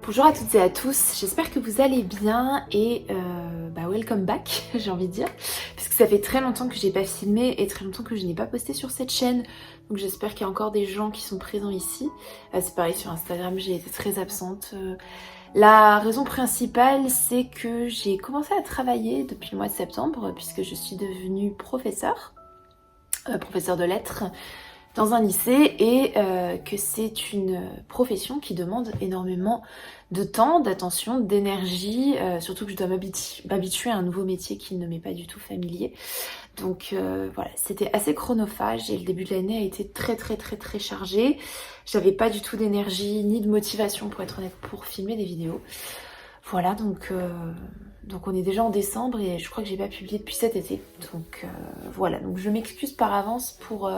Bonjour à toutes et à tous, j'espère que vous allez bien et welcome back j'ai envie de dire, puisque ça fait très longtemps que j'ai pas filmé et très longtemps que je n'ai pas posté sur cette chaîne, donc j'espère qu'il y a encore des gens qui sont présents ici. C'est pareil sur Instagram, j'ai été très absente. La raison principale, c'est que j'ai commencé à travailler depuis le mois de septembre puisque je suis devenue professeure de lettres dans un lycée et que c'est une profession qui demande énormément de temps, d'attention, d'énergie, surtout que je dois m'habituer à un nouveau métier qui ne m'est pas du tout familier. Donc voilà, c'était assez chronophage et le début de l'année a été très chargé. J'avais pas du tout d'énergie ni de motivation pour être honnête pour filmer des vidéos. Voilà, donc on est déjà en décembre et je crois que j'ai pas publié depuis cet été. Donc voilà, donc je m'excuse par avance pour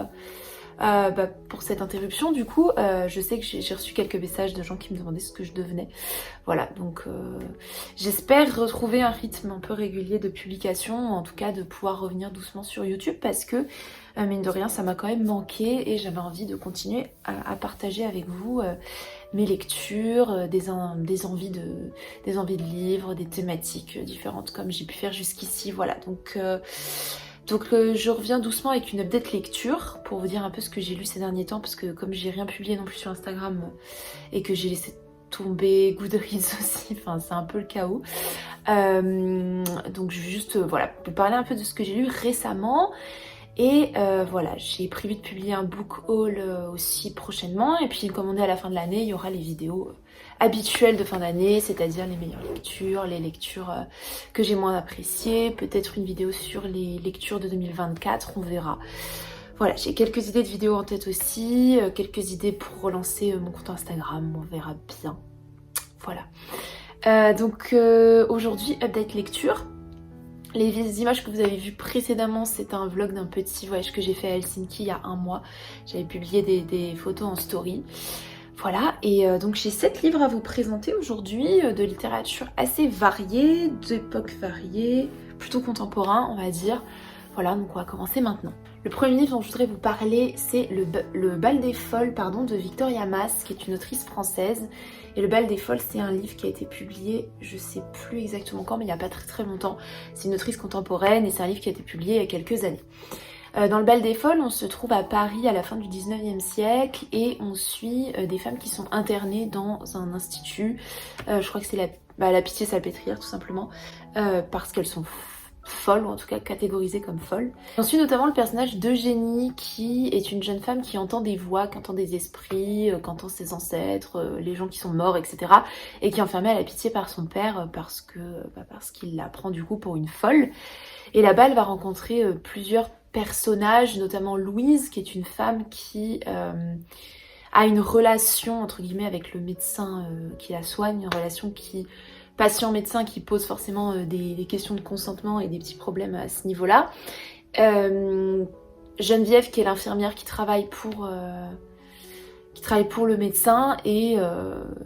cette interruption. Du coup, je sais que j'ai reçu quelques messages de gens qui me demandaient ce que je devenais. Voilà, donc j'espère retrouver un rythme un peu régulier de publication, en tout cas de pouvoir revenir doucement sur YouTube parce que mine de rien, ça m'a quand même manqué et j'avais envie de continuer à partager avec vous mes lectures, des envies de livres, des thématiques différentes comme j'ai pu faire jusqu'ici. Voilà, donc je reviens doucement avec une update lecture pour vous dire un peu ce que j'ai lu ces derniers temps parce que comme j'ai rien publié non plus sur Instagram et que j'ai laissé tomber Goodreads aussi, enfin c'est un peu le chaos. Donc je vais juste vous parler un peu de ce que j'ai lu récemment. Et voilà, j'ai prévu de publier un book haul aussi prochainement. Et puis comme on est à la fin de l'année, il y aura les vidéos habituelles de fin d'année, c'est-à-dire les meilleures lectures, les lectures que j'ai moins appréciées, peut-être une vidéo sur les lectures de 2024, on verra. Voilà, j'ai quelques idées de vidéos en tête aussi, quelques idées pour relancer mon compte Instagram, on verra bien. Voilà. Aujourd'hui, update lecture. Les images que vous avez vues précédemment, c'est un vlog d'un petit voyage que j'ai fait à Helsinki il y a un mois. J'avais publié des photos en story. Voilà, et donc j'ai 7 livres à vous présenter aujourd'hui, de littérature assez variée, d'époques variées, plutôt contemporain on va dire. Voilà, donc on va commencer maintenant. Le premier livre dont je voudrais vous parler, c'est le Bal des Folles de Victoria Mass, qui est une autrice française. Et le Bal des Folles, c'est un livre qui a été publié, je sais plus exactement quand, mais il n'y a pas très longtemps. C'est une autrice contemporaine et c'est un livre qui a été publié il y a quelques années. Dans le Bal des Folles, on se trouve à Paris à la fin du 19e siècle et on suit des femmes qui sont internées dans un institut. Je crois que c'est la Pitié-Salpêtrière tout simplement, parce qu'elles sont folles, ou en tout cas catégorisées comme folles. On suit notamment le personnage d'Eugénie qui est une jeune femme qui entend des voix, qui entend des esprits, qui entend ses ancêtres, les gens qui sont morts, etc. et qui est enfermée à la pitié par son père parce qu'il la prend du coup pour une folle. Et là-bas, elle va rencontrer plusieurs personnages, notamment Louise, qui est une femme qui a une relation, entre guillemets, avec le médecin qui la soigne, une relation patient-médecin qui pose forcément des questions de consentement et des petits problèmes à ce niveau-là. Geneviève, qui est l'infirmière qui travaille pour le médecin, et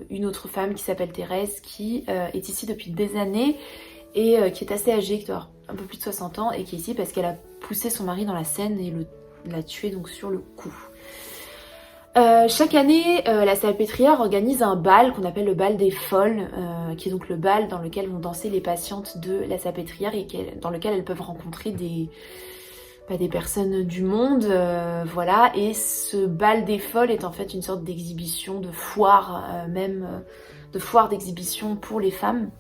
une autre femme qui s'appelle Thérèse, qui est ici depuis des années et qui est assez âgée, qui doit avoir un peu plus de 60 ans, et qui est ici parce qu'elle a poussé son mari dans la Seine et l'a tué donc sur le coup. Chaque année, la Salpêtrière organise un bal qu'on appelle le Bal des Folles, qui est donc le bal dans lequel vont danser les patientes de la Salpêtrière et dans lequel elles peuvent rencontrer des personnes du monde, voilà. Et ce Bal des Folles est en fait une sorte d'exhibition, de foire, de foire d'exhibition pour les femmes.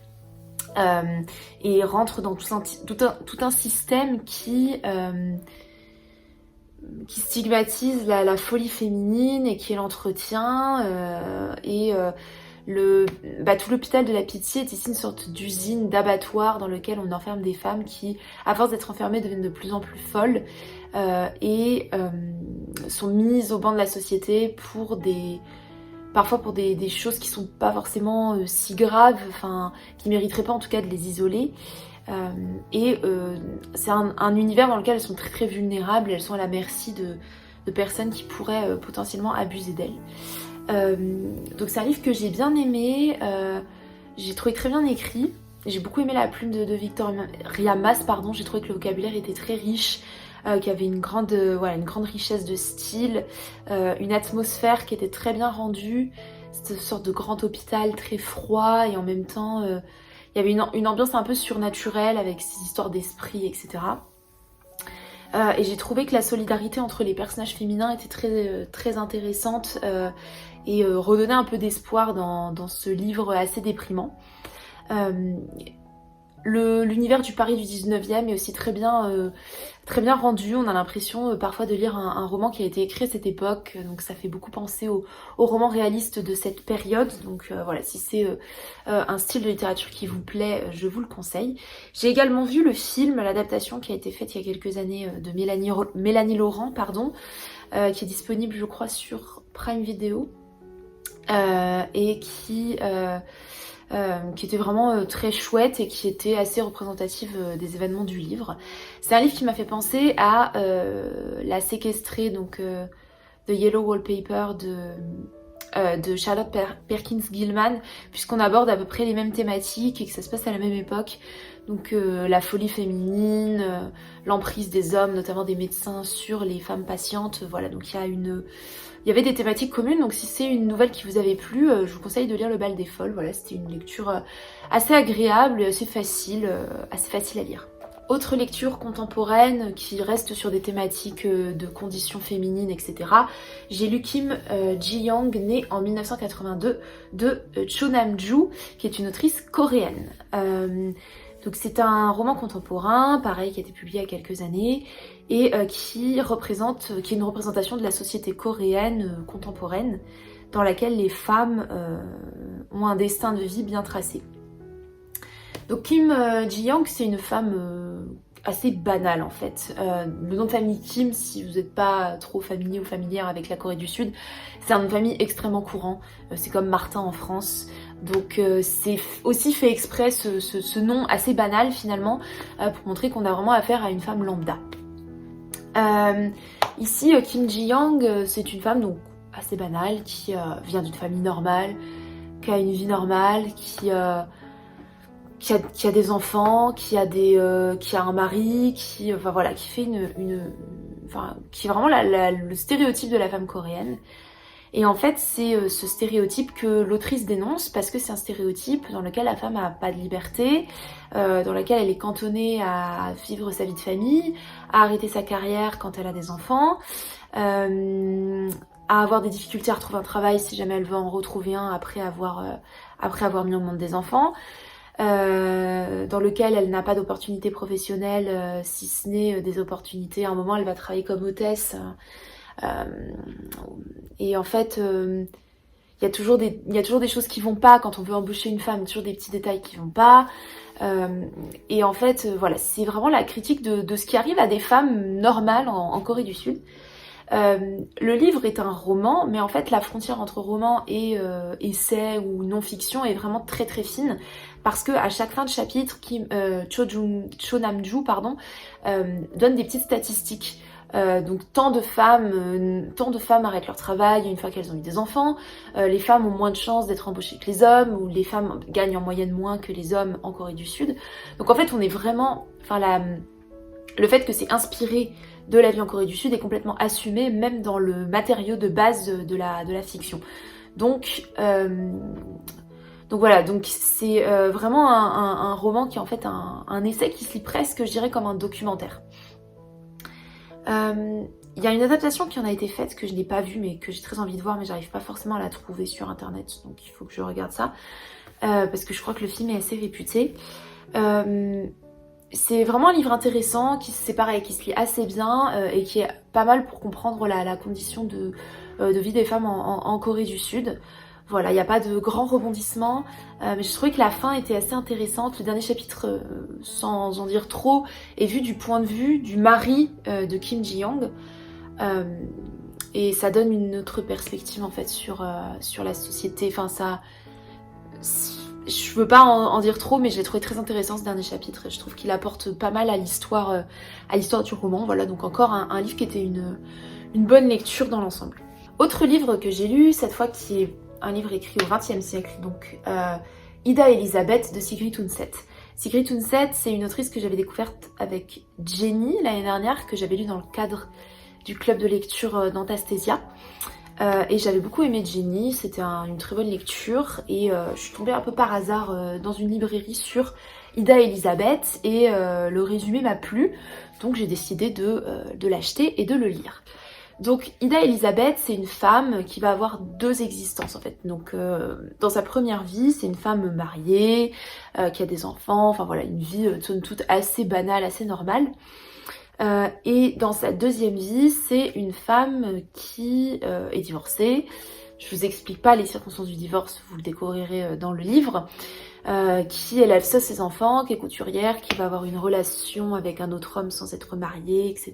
Et rentre dans tout un système qui stigmatise la folie féminine et qui l'entretient. Tout l'hôpital de la Pitié est ici une sorte d'usine, d'abattoir dans lequel on enferme des femmes qui, à force d'être enfermées, deviennent de plus en plus folles et sont mises au banc de la société parfois pour des choses qui sont pas forcément si graves, qui mériteraient pas en tout cas de les isoler. C'est un univers dans lequel elles sont très vulnérables, elles sont à la merci de personnes qui pourraient potentiellement abuser d'elles. Donc c'est un livre que j'ai bien aimé, j'ai trouvé très bien écrit, j'ai beaucoup aimé la plume de Victoria Mass, j'ai trouvé que le vocabulaire était très riche, qu'il y avait une grande richesse de style, une atmosphère qui était très bien rendue, cette sorte de grand hôpital très froid et en même temps il y avait une ambiance un peu surnaturelle avec ces histoires d'esprit, etc. Et j'ai trouvé que la solidarité entre les personnages féminins était très intéressante et redonnait un peu d'espoir dans ce livre assez déprimant. L'univers du Paris du 19e est aussi très bien rendu. On a l'impression parfois de lire un roman qui a été écrit à cette époque, donc ça fait beaucoup penser aux romans réalistes de cette période. Donc voilà, si c'est un style de littérature qui vous plaît, je vous le conseille. J'ai également vu le film, l'adaptation qui a été faite il y a quelques années de Mélanie Laurent, pardon, qui est disponible je crois sur Prime Video et qui était vraiment très chouette et qui était assez représentative des événements du livre. C'est un livre qui m'a fait penser à La Séquestrée, donc The Yellow Wallpaper de Charlotte Perkins Gilman, puisqu'on aborde à peu près les mêmes thématiques et que ça se passe à la même époque. Donc la folie féminine, l'emprise des hommes, notamment des médecins sur les femmes patientes. Voilà, donc il y avait des thématiques communes, donc si c'est une nouvelle qui vous avait plu, je vous conseille de lire Le Bal des Folles. Voilà, c'était une lecture assez agréable et assez facile à lire. Autre lecture contemporaine qui reste sur des thématiques de conditions féminines, etc. J'ai lu Kim Ji-young, née en 1982, de Cho Nam-joo, qui est une autrice coréenne. Donc c'est un roman contemporain, pareil, qui a été publié il y a quelques années, et qui est une représentation de la société coréenne contemporaine, dans laquelle les femmes ont un destin de vie bien tracé. Donc Kim Ji-young, c'est une femme assez banale en fait. Le nom de famille Kim, si vous n'êtes pas trop familier ou familière avec la Corée du Sud, c'est un nom de famille extrêmement courant. C'est comme Martin en France. Donc c'est aussi fait exprès ce nom assez banal finalement pour montrer qu'on a vraiment affaire à une femme lambda. Ici Kim Ji-young, c'est une femme donc assez banale qui vient d'une famille normale, qui a une vie normale, qui a des enfants, qui a un mari, qui fait qui est vraiment le stéréotype de la femme coréenne. Et en fait, c'est ce stéréotype que l'autrice dénonce parce que c'est un stéréotype dans lequel la femme n'a pas de liberté, dans lequel elle est cantonnée à vivre sa vie de famille, à arrêter sa carrière quand elle a des enfants, à avoir des difficultés à retrouver un travail si jamais elle veut en retrouver un après avoir mis au monde des enfants. Dans lequel elle n'a pas d'opportunités professionnelles, si ce n'est des opportunités. À un moment, elle va travailler comme hôtesse. Et en fait, il y a toujours des choses qui vont pas quand on veut embaucher une femme, toujours des petits détails qui vont pas. Et en fait, voilà, c'est vraiment la critique de ce qui arrive à des femmes normales en Corée du Sud. Le livre est un roman, mais en fait la frontière entre roman et essai ou non-fiction est vraiment très très fine, parce que à chaque fin de chapitre, Cho Nam-joo donne des petites statistiques. Donc tant de femmes arrêtent leur travail une fois qu'elles ont eu des enfants, les femmes ont moins de chances d'être embauchées que les hommes, ou les femmes gagnent en moyenne moins que les hommes en Corée du Sud. Donc en fait on est vraiment, le fait que c'est inspiré de la vie en Corée du Sud est complètement assumé, même dans le matériau de base de la fiction. Donc voilà, donc c'est vraiment un roman qui est en fait un essai qui se lit presque, je dirais, comme un documentaire. Il y a une adaptation qui en a été faite que je n'ai pas vue mais que j'ai très envie de voir, mais j'arrive pas forcément à la trouver sur internet, donc il faut que je regarde ça, parce que je crois que le film est assez réputé. C'est vraiment un livre intéressant, c'est pareil, qui se lit assez bien et qui est pas mal pour comprendre la condition de vie des femmes en Corée du Sud. Voilà, il n'y a pas de grands rebondissements, mais je trouvais que la fin était assez intéressante. Le dernier chapitre, sans en dire trop, est vu du point de vue du mari de Kim Ji-young. Et ça donne une autre perspective en fait sur la société. Enfin, ça... Je veux pas en dire trop, mais je l'ai trouvé très intéressant ce dernier chapitre. Je trouve qu'il apporte pas mal à l'histoire du roman. Voilà, donc encore un livre qui était une bonne lecture dans l'ensemble. Autre livre que j'ai lu, cette fois qui est un livre écrit au XXe siècle, donc Ida Elisabeth de Sigrid Undset. Sigrid Undset, c'est une autrice que j'avais découverte avec Jenny l'année dernière, que j'avais lu dans le cadre du club de lecture d'Antastasia. Et j'avais beaucoup aimé Jenny, c'était une très bonne lecture et je suis tombée un peu par hasard dans une librairie sur Ida Elisabeth et le résumé m'a plu, donc j'ai décidé de l'acheter et de le lire. Donc Ida Elisabeth, c'est une femme qui va avoir deux existences en fait. Donc dans sa première vie, c'est une femme mariée, qui a des enfants, enfin voilà, une vie somme toute assez banale, assez normale. Et dans sa deuxième vie, c'est une femme qui est divorcée. Je vous explique pas les circonstances du divorce, vous le découvrirez dans le livre. Qui élève seule ses enfants, qui est couturière, qui va avoir une relation avec un autre homme sans être mariée, etc.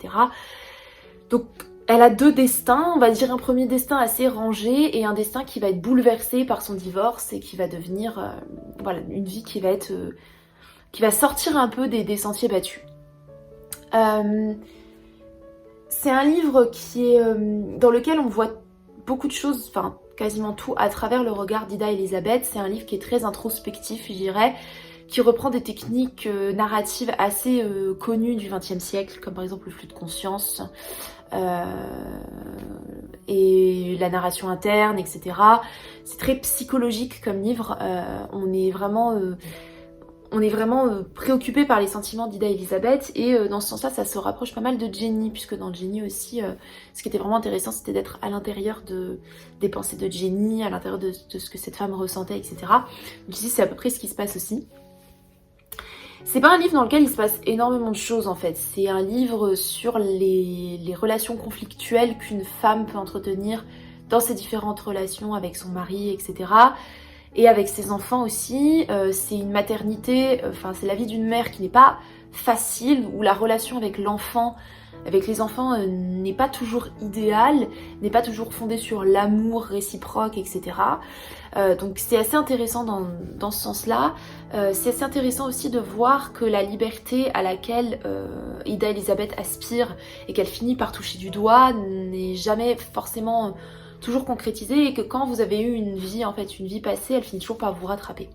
Donc elle a deux destins, on va dire un premier destin assez rangé et un destin qui va être bouleversé par son divorce et qui va devenir voilà, une vie qui va être qui va sortir un peu des sentiers battus. C'est un livre qui est dans lequel on voit beaucoup de choses, enfin quasiment tout à travers le regard d'Ida Elisabeth. C'est un livre qui est très introspectif, je dirais, qui reprend des techniques narratives assez connues du XXe siècle, comme par exemple le flux de conscience et la narration interne, etc. C'est très psychologique comme livre. On est vraiment préoccupé par les sentiments d'Ida Elisabeth et dans ce sens-là, ça se rapproche pas mal de Jenny, puisque dans Jenny aussi, ce qui était vraiment intéressant, c'était d'être à l'intérieur des pensées de Jenny, à l'intérieur de ce que cette femme ressentait, etc. Donc ici, c'est à peu près ce qui se passe aussi. C'est pas un livre dans lequel il se passe énormément de choses en fait, c'est un livre sur les relations conflictuelles qu'une femme peut entretenir dans ses différentes relations avec son mari, etc. Et avec ses enfants aussi. C'est une maternité, enfin c'est la vie d'une mère qui n'est pas facile, où la relation avec l'enfant, avec les enfants n'est pas toujours idéale, n'est pas toujours fondée sur l'amour réciproque, etc. Donc c'est assez intéressant dans ce sens-là. C'est assez intéressant aussi de voir que la liberté à laquelle Ida Elisabeth aspire et qu'elle finit par toucher du doigt n'est jamais forcément toujours concrétisée et que quand vous avez eu une vie, en fait, une vie passée, elle finit toujours par vous rattraper.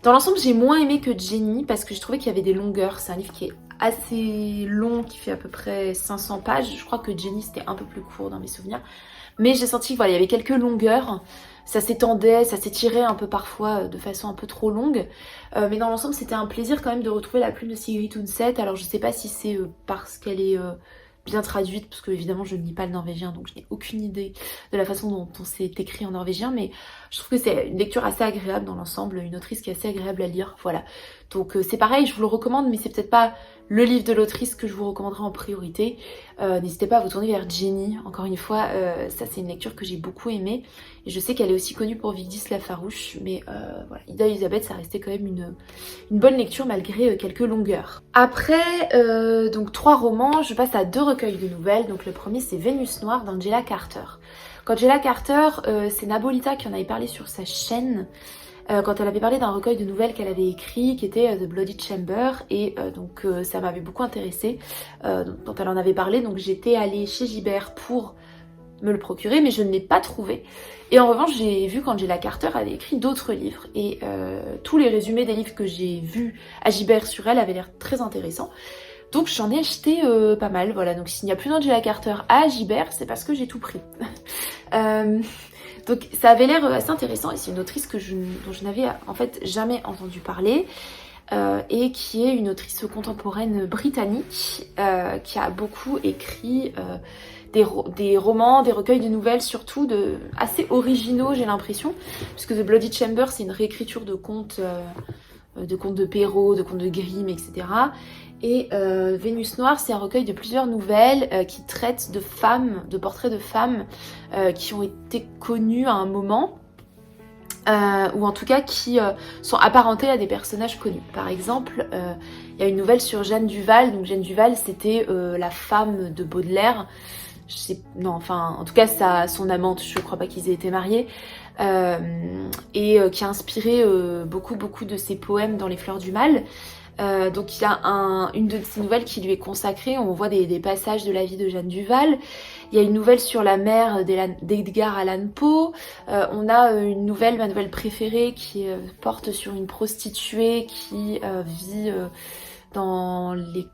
Dans l'ensemble, j'ai moins aimé que Jenny parce que je trouvais qu'il y avait des longueurs. C'est un livre qui est assez long, qui fait à peu près 500 pages. Je crois que Jenny, c'était un peu plus court dans mes souvenirs. Mais j'ai senti qu'il voilà, y avait quelques longueurs. Ça s'étendait, ça s'étirait un peu parfois de façon un peu trop longue. Mais dans l'ensemble, c'était un plaisir quand même de retrouver la plume de Sigrid Undset. Alors je sais pas si c'est parce qu'elle est bien traduite, parce que évidemment je ne lis pas le norvégien, donc je n'ai aucune idée de la façon dont on s'est écrit en norvégien, mais je trouve que c'est une lecture assez agréable dans l'ensemble, une autrice qui est assez agréable à lire, voilà. Donc c'est pareil, je vous le recommande, mais c'est peut-être pas le livre de l'autrice que je vous recommanderai en priorité. N'hésitez pas à vous tourner vers Jenny, encore une fois, ça c'est une lecture que j'ai beaucoup aimée, et je sais qu'elle est aussi connue pour Vigdis la Farouche, mais voilà, Ida Elisabeth, ça restait quand même une bonne lecture malgré quelques longueurs. Après, donc 3 romans, je passe à 2 recueils de nouvelles. Donc le premier c'est Vénus Noire d'Angela Carter. Qu'Angela Carter, c'est Nabolita qui en avait parlé sur sa chaîne quand elle avait parlé d'un recueil de nouvelles qu'elle avait écrit qui était The Bloody Chamber et donc ça m'avait beaucoup intéressée quand elle en avait parlé. Donc j'étais allée chez Gibert pour me le procurer mais je ne l'ai pas trouvé. Et en revanche j'ai vu qu'Angela Carter avait écrit d'autres livres et tous les résumés des livres que j'ai vus à Gibert sur elle avaient l'air très intéressants. Donc j'en ai acheté pas mal, voilà. Donc s'il n'y a plus d'Angela Carter à Gibert, c'est parce que j'ai tout pris. Donc ça avait l'air assez intéressant et c'est une autrice dont je n'avais en fait jamais entendu parler et qui est une autrice contemporaine britannique qui a beaucoup écrit des romans, des recueils de nouvelles surtout assez originaux j'ai l'impression, puisque The Bloody Chamber c'est une réécriture de contes de Perrault, de contes de Grimm, etc. Et Vénus Noire, c'est un recueil de plusieurs nouvelles qui traitent de femmes, de portraits de femmes qui ont été connues à un moment, ou en tout cas qui sont apparentées à des personnages connus. Par exemple, il y a une nouvelle sur Jeanne Duval. Donc Jeanne Duval, c'était la femme de Baudelaire. En tout cas, son amante, je crois pas qu'ils aient été mariés. Et qui a inspiré beaucoup de ses poèmes dans Les Fleurs du Mal. Donc il y a une de ces nouvelles qui lui est consacrée, on voit des passages de la vie de Jeanne Duval. Il y a une nouvelle sur la mère d'Edgar Allan Poe. On a une nouvelle, ma nouvelle préférée, qui porte sur une prostituée qui vit dans les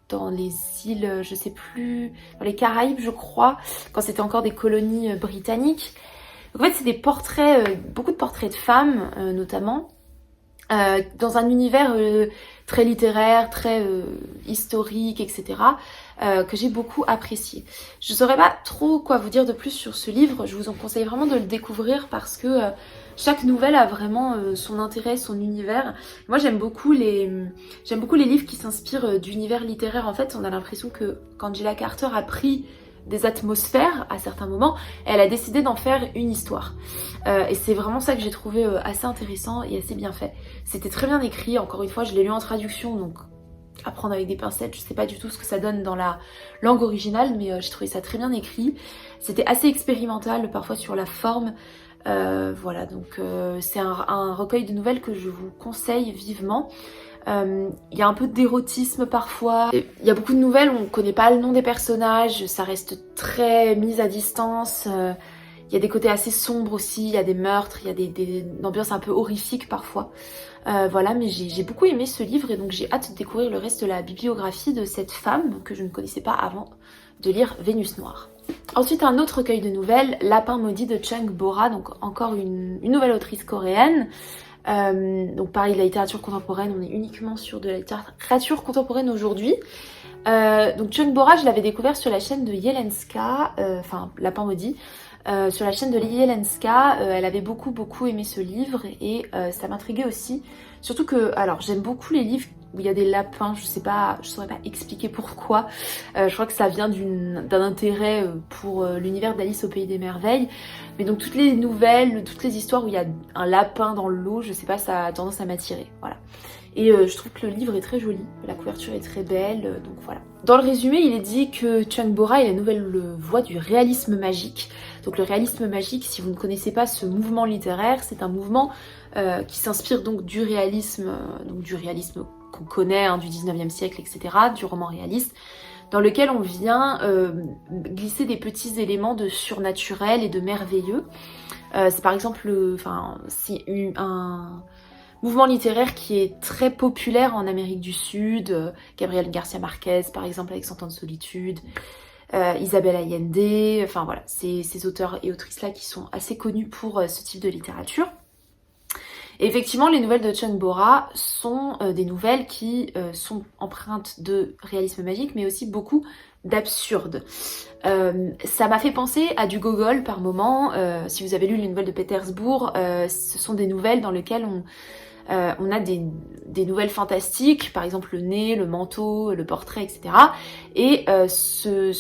dans les îles, je sais plus, dans les Caraïbes je crois, quand c'était encore des colonies britanniques. Donc, en fait c'est des portraits, beaucoup de portraits de femmes notamment, dans un univers très littéraire, très historique, etc. Que j'ai beaucoup apprécié. Je saurais pas trop quoi vous dire de plus sur ce livre, je vous en conseille vraiment de le découvrir parce que chaque nouvelle a vraiment son intérêt, son univers. Moi j'aime beaucoup les livres qui s'inspirent d'univers littéraires. En fait on a l'impression que qu'Angela Carter a pris des atmosphères à certains moments, et elle a décidé d'en faire une histoire. Et c'est vraiment ça que j'ai trouvé assez intéressant et assez bien fait. C'était très bien écrit, encore une fois je l'ai lu en traduction, donc à prendre avec des pincettes, je sais pas du tout ce que ça donne dans la langue originale, mais j'ai trouvé ça très bien écrit. C'était assez expérimental parfois sur la forme. Voilà, donc c'est un recueil de nouvelles que je vous conseille vivement. Il y a un peu d'érotisme parfois. Il y a beaucoup de nouvelles où on connaît pas le nom des personnages, ça reste très mis à distance. Il y a des côtés assez sombres aussi, il y a des meurtres, il y a une ambiance un peu horrifique parfois. Voilà, mais j'ai beaucoup aimé ce livre et donc j'ai hâte de découvrir le reste de la bibliographie de cette femme que je ne connaissais pas avant de lire Vénus Noire. Ensuite un autre recueil de nouvelles, Lapin maudit de Chung Bora, donc encore une nouvelle autrice coréenne. Donc pareil, la littérature contemporaine, on est uniquement sur de la littérature contemporaine aujourd'hui. Donc Chung Bora, je l'avais découvert sur la chaîne de Yelenska, enfin Lapin maudit, sur la chaîne de Yelenska. Elle avait beaucoup aimé ce livre et ça m'intriguait aussi. Surtout que, alors j'aime beaucoup les livres où il y a des lapins, je saurais pas expliquer pourquoi. Je crois que ça vient d'un intérêt pour l'univers d'Alice au Pays des Merveilles. Mais donc toutes les nouvelles, toutes les histoires où il y a un lapin dans l'eau, je sais pas, ça a tendance à m'attirer, voilà. Et je trouve que le livre est très joli, la couverture est très belle, donc voilà. Dans le résumé, il est dit que Chung Bora est la nouvelle voie du réalisme magique. Donc le réalisme magique, si vous ne connaissez pas ce mouvement littéraire, c'est un mouvement qui s'inspire donc du réalisme qu'on connaît, hein, du 19e siècle, etc., du roman réaliste, dans lequel on vient glisser des petits éléments de surnaturel et de merveilleux. C'est par exemple c'est un mouvement littéraire qui est très populaire en Amérique du Sud, Gabriel Garcia Marquez par exemple avec 100 ans de solitude, Isabelle Allende, enfin voilà, ces auteurs et autrices là qui sont assez connus pour ce type de littérature. Et effectivement, les nouvelles de Chung Bora sont des nouvelles qui sont empreintes de réalisme magique, mais aussi beaucoup d'absurde. Ça m'a fait penser à du Gogol par moment. Si vous avez lu les nouvelles de Pétersbourg, ce sont des nouvelles dans lesquelles on a des nouvelles fantastiques, par exemple le nez, le manteau, le portrait, etc. Et ce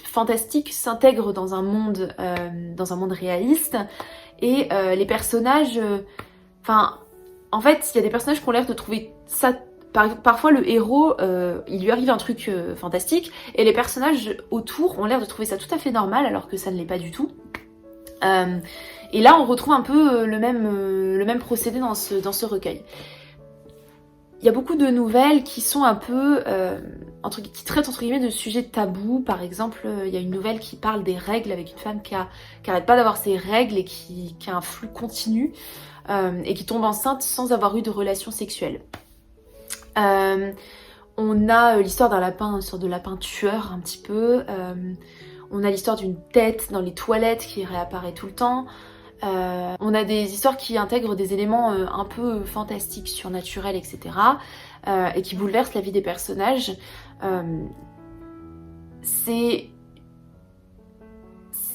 fantastique s'intègre dans un monde réaliste. Et les personnages... Enfin, en fait, il y a des personnages qui ont l'air de trouver ça... Parfois, le héros, il lui arrive un truc fantastique, et les personnages autour ont l'air de trouver ça tout à fait normal, alors que ça ne l'est pas du tout. Et là, on retrouve un peu le même procédé dans ce recueil. Il y a beaucoup de nouvelles qui sont un peu... qui traitent entre guillemets de sujets tabous. Par exemple, il y a une nouvelle qui parle des règles avec une femme qui arrête pas d'avoir ses règles et qui a un flux continu. Et qui tombe enceinte sans avoir eu de relation sexuelle. On a l'histoire d'un lapin, une sorte de lapin tueur un petit peu. On a l'histoire d'une tête dans les toilettes qui réapparaît tout le temps. On a des histoires qui intègrent des éléments un peu fantastiques, surnaturels, etc. Et qui bouleversent la vie des personnages.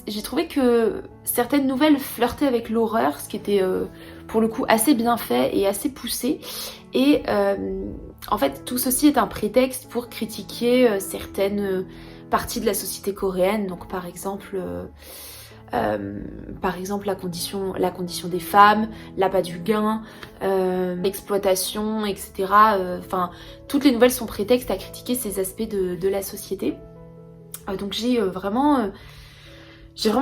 J'ai trouvé que certaines nouvelles flirtaient avec l'horreur, ce qui était pour le coup assez bien fait et assez poussé. Et en fait, tout ceci est un prétexte pour critiquer certaines parties de la société coréenne. Donc par exemple la condition des femmes, l'appât du gain, l'exploitation, etc. Enfin, toutes les nouvelles sont prétextes à critiquer ces aspects de la société. Donc j'ai vraiment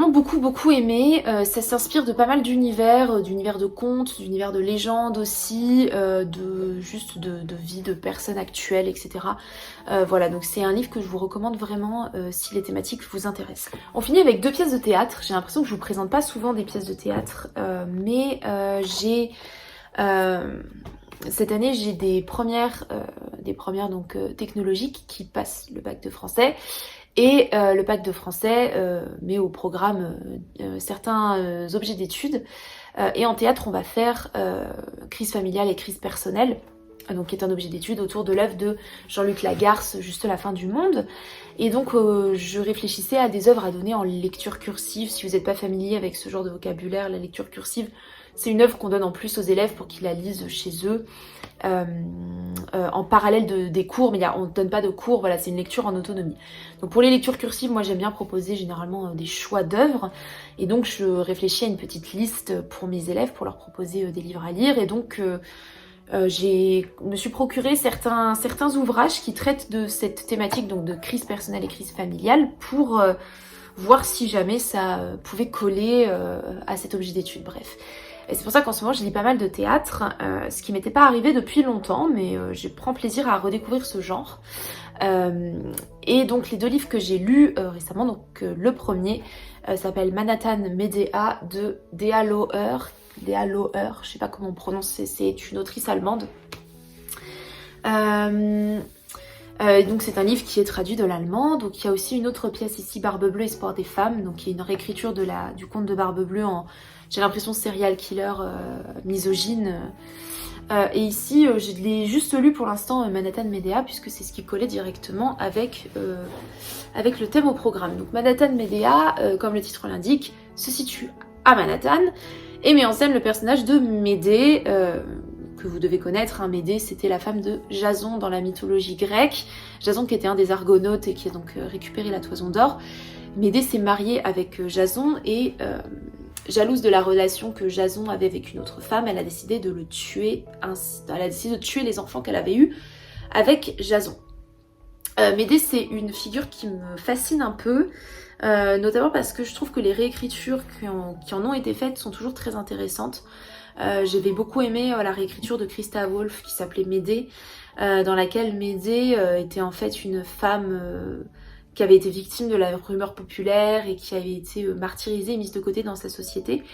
beaucoup aimé. Ça s'inspire de pas mal d'univers, d'univers de contes, d'univers de légendes aussi, de vie de personnes actuelles, etc. Voilà, donc c'est un livre que je vous recommande vraiment si les thématiques vous intéressent. On finit avec 2 pièces de théâtre. J'ai l'impression que je vous présente pas souvent des pièces de théâtre, mais j'ai cette année j'ai des premières donc technologiques qui passent le bac de français. Et le bac de français met au programme certains objets d'études. Et en théâtre, on va faire crise familiale et crise personnelle, donc qui est un objet d'étude autour de l'œuvre de Jean-Luc Lagarce, Juste la fin du monde. Et donc je réfléchissais à des œuvres à donner en lecture cursive. Si vous n'êtes pas familier avec ce genre de vocabulaire, la lecture cursive, c'est une œuvre qu'on donne en plus aux élèves pour qu'ils la lisent chez eux. En parallèle des cours, mais on ne donne pas de cours, voilà, c'est une lecture en autonomie. Donc pour les lectures cursives, moi j'aime bien proposer généralement des choix d'œuvres, et donc je réfléchis à une petite liste pour mes élèves, pour leur proposer des livres à lire, et donc me suis procuré certains ouvrages qui traitent de cette thématique, donc de crise personnelle et crise familiale, pour voir si jamais ça pouvait coller à cet objet d'étude, bref. Et c'est pour ça qu'en ce moment je lis pas mal de théâtre, ce qui m'était pas arrivé depuis longtemps, mais je prends plaisir à redécouvrir ce genre. Et donc les 2 livres que j'ai lus récemment, donc le premier s'appelle Manhattan Medea de Dea Loher, je sais pas comment on prononce, c'est une autrice allemande. Donc c'est un livre qui est traduit de l'allemand. Donc il y a aussi une autre pièce ici, Barbe Bleue, Espoir des femmes, donc qui est une réécriture du conte de Barbe Bleue en, j'ai l'impression, serial killer misogyne. Et ici, je l'ai juste lu pour l'instant, Manhattan Medea, puisque c'est ce qui collait directement avec le thème au programme. Donc Manhattan Medea, comme le titre l'indique, se situe à Manhattan et met en scène le personnage de Médée, que vous devez connaître. Médée, c'était la femme de Jason dans la mythologie grecque. Jason qui était un des Argonautes et qui a donc récupéré la toison d'or. Médée s'est mariée avec Jason et jalouse de la relation que Jason avait avec une autre femme, elle a décidé de le tuer, elle a décidé de tuer les enfants qu'elle avait eus avec Jason. Médée, c'est une figure qui me fascine un peu, notamment parce que je trouve que les réécritures qui en ont été faites sont toujours très intéressantes. J'avais beaucoup aimé la réécriture de Christa Wolf qui s'appelait Médée, dans laquelle Médée était en fait une femme qui avait été victime de la rumeur populaire et qui avait été martyrisée et mise de côté dans sa société,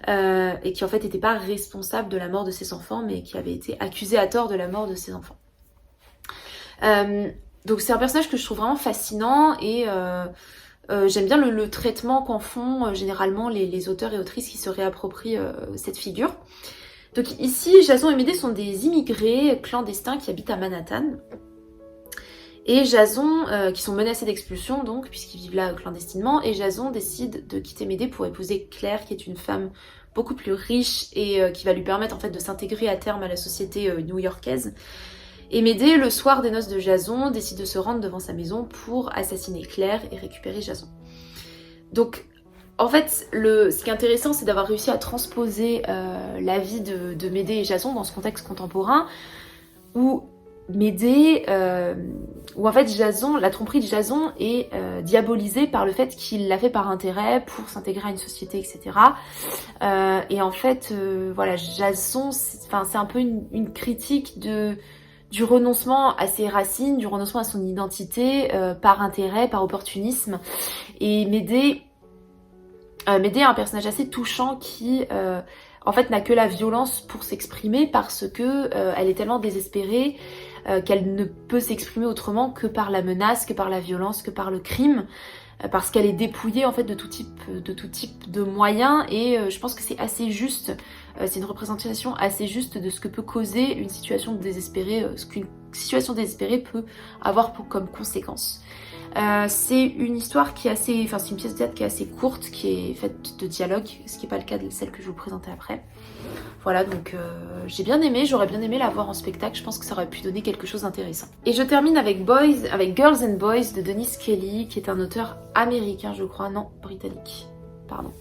et qui en fait n'était pas responsable de la mort de ses enfants, mais qui avait été accusée à tort de la mort de ses enfants. Donc c'est un personnage que je trouve vraiment fascinant, et j'aime bien le traitement qu'en font généralement les auteurs et autrices qui se réapproprient cette figure. Donc ici, Jason et Médée sont des immigrés clandestins qui habitent à Manhattan. Et Jason, qui sont menacés d'expulsion donc, puisqu'ils vivent là clandestinement, et Jason décide de quitter Médée pour épouser Claire, qui est une femme beaucoup plus riche et qui va lui permettre en fait de s'intégrer à terme à la société new-yorkaise. Et Médée, le soir des noces de Jason, décide de se rendre devant sa maison pour assassiner Claire et récupérer Jason. Donc en fait, ce qui est intéressant, c'est d'avoir réussi à transposer la vie de Médée et Jason dans ce contexte contemporain, où Médée, où en fait Jason, la tromperie de Jason est diabolisée par le fait qu'il l'a fait par intérêt pour s'intégrer à une société, etc. Et en fait, voilà, Jason, c'est un peu une critique du renoncement à ses racines, du renoncement à son identité par intérêt, par opportunisme. Et Médée est un personnage assez touchant qui en fait n'a que la violence pour s'exprimer, parce que elle est tellement désespérée qu'elle ne peut s'exprimer autrement que par la menace, que par la violence, que par le crime, parce qu'elle est dépouillée en fait de tout type de moyens. Et je pense que c'est assez juste, c'est une représentation assez juste de ce que peut causer une situation désespérée, ce qu'une situation désespérée peut avoir comme conséquence. C'est une histoire qui est assez, c'est une pièce de théâtre qui est assez courte, qui est faite de dialogue, ce qui n'est pas le cas de celle que je vais vous présenter après. Voilà, donc j'ai bien aimé, j'aurais bien aimé la voir en spectacle, je pense que ça aurait pu donner quelque chose d'intéressant. Et je termine avec Girls and Boys de Dennis Kelly, qui est un auteur américain, je crois, non, britannique, pardon.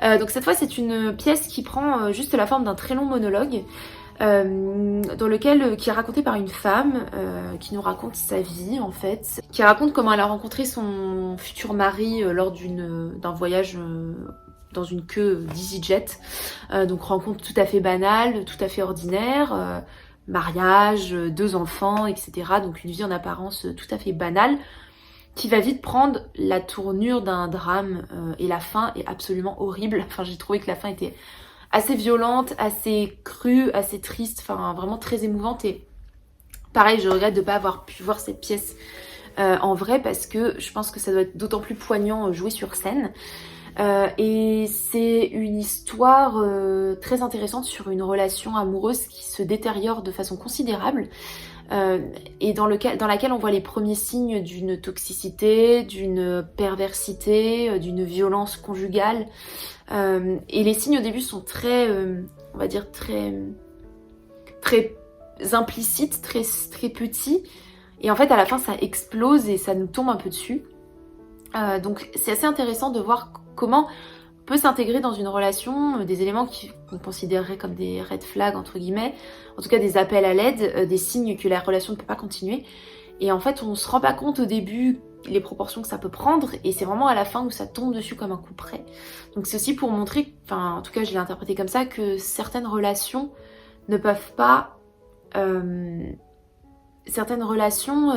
Donc cette fois, c'est une pièce qui prend juste la forme d'un très long monologue, qui est raconté par une femme qui nous raconte sa vie en fait, qui raconte comment elle a rencontré son futur mari lors d'un voyage dans une queue d'EasyJet, donc rencontre tout à fait banale, tout à fait ordinaire, mariage, 2 enfants, etc. Donc une vie en apparence tout à fait banale, qui va vite prendre la tournure d'un drame, et la fin est absolument horrible. Enfin, j'ai trouvé que la fin était assez violente, assez crue, assez triste, enfin vraiment très émouvante. Et pareil, je regrette de ne pas avoir pu voir cette pièce en vrai parce que je pense que ça doit être d'autant plus poignant joué sur scène. Et c'est une histoire très intéressante sur une relation amoureuse qui se détériore de façon considérable et dans laquelle on voit les premiers signes d'une toxicité, d'une perversité, d'une violence conjugale. Et les signes au début sont très, on va dire, très implicites, très petits. Et en fait, à la fin, ça explose et ça nous tombe un peu dessus. Donc c'est assez intéressant de voir comment peut s'intégrer dans une relation des éléments qu'on considérerait comme des red flags entre guillemets, en tout cas des appels à l'aide, des signes que la relation ne peut pas continuer. Et en fait on se rend pas compte au début les proportions que ça peut prendre et c'est vraiment à la fin où ça tombe dessus comme un coup près. Donc c'est aussi pour montrer, enfin en tout cas je l'ai interprété comme ça, que certaines relations ne peuvent pas... certaines relations...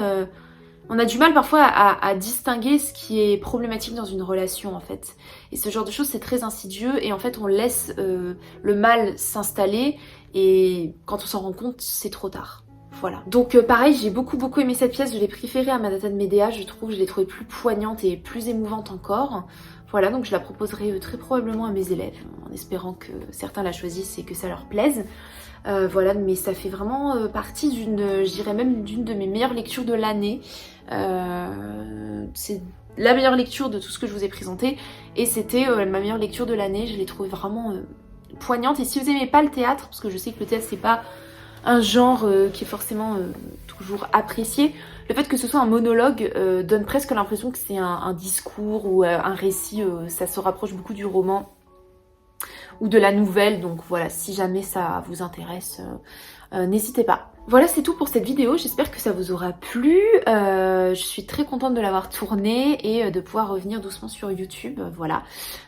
on a du mal parfois à distinguer ce qui est problématique dans une relation en fait. Et ce genre de choses c'est très insidieux et en fait on laisse le mal s'installer et quand on s'en rend compte c'est trop tard. Voilà. Donc pareil, j'ai beaucoup aimé cette pièce, je l'ai préférée à Madata de Médéa, je l'ai trouvée plus poignante et plus émouvante encore. Voilà, donc je la proposerai très probablement à mes élèves, en espérant que certains la choisissent et que ça leur plaise. Voilà, mais ça fait vraiment partie je dirais même d'une de mes meilleures lectures de l'année. C'est la meilleure lecture de tout ce que je vous ai présenté et c'était ma meilleure lecture de l'année. Je l'ai trouvée vraiment poignante. Et si vous aimez pas le théâtre, parce que je sais que le théâtre c'est pas un genre qui est forcément toujours apprécié, le fait que ce soit un monologue donne presque l'impression que c'est un discours ou un récit. Ça se rapproche beaucoup du roman ou de la nouvelle, donc voilà, si jamais ça vous intéresse, n'hésitez pas. Voilà, c'est tout pour cette vidéo, j'espère que ça vous aura plu. Je suis très contente de l'avoir tournée et de pouvoir revenir doucement sur YouTube, voilà.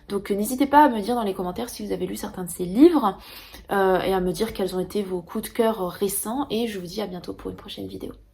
Donc n'hésitez pas à me dire dans les commentaires si vous avez lu certains de ces livres et à me dire quels ont été vos coups de cœur récents et je vous dis à bientôt pour une prochaine vidéo.